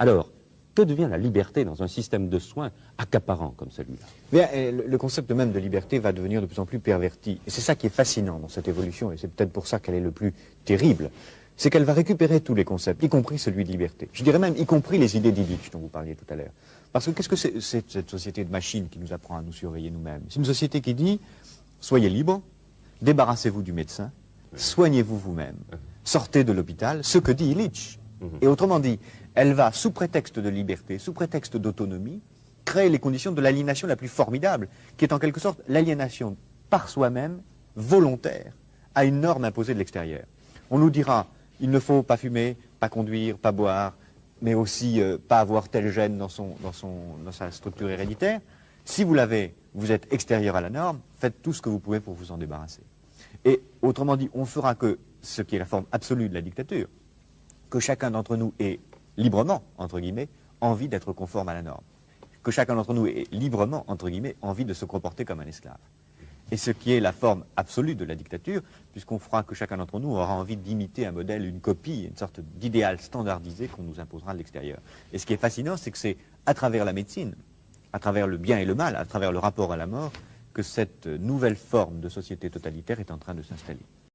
Alors, que devient la liberté dans un système de soins accaparant comme celui-là? Le concept même de liberté va devenir de plus en plus perverti. Et c'est ça qui est fascinant dans cette évolution, et c'est peut-être pour ça qu'elle est le plus terrible. C'est qu'elle va récupérer tous les concepts, y compris celui de liberté. Je dirais même y compris les idées d'Illich dont vous parliez tout à l'heure. Parce que qu'est-ce que c'est cette société de machines qui nous apprend à nous surveiller nous-mêmes? C'est une société qui dit, soyez libres, débarrassez-vous du médecin, soignez-vous vous-même, sortez de l'hôpital, ce que dit Illich. Et autrement dit, elle va, sous prétexte de liberté, sous prétexte d'autonomie, créer les conditions de l'aliénation la plus formidable, qui est en quelque sorte l'aliénation par soi-même, volontaire, à une norme imposée de l'extérieur. On nous dira, il ne faut pas fumer, pas conduire, pas boire, mais aussi pas avoir tel gène dans sa structure héréditaire. Si vous l'avez, vous êtes extérieur à la norme, faites tout ce que vous pouvez pour vous en débarrasser. Et autrement dit, on fera que ce qui est la forme absolue de la dictature, que chacun d'entre nous ait librement, entre guillemets, envie d'être conforme à la norme. Que chacun d'entre nous ait librement, entre guillemets, envie de se comporter comme un esclave. Et ce qui est la forme absolue de la dictature, puisqu'on fera que chacun d'entre nous aura envie d'imiter un modèle, une copie, une sorte d'idéal standardisé qu'on nous imposera de l'extérieur. Et ce qui est fascinant, c'est que c'est à travers la médecine, à travers le bien et le mal, à travers le rapport à la mort, que cette nouvelle forme de société totalitaire est en train de s'installer.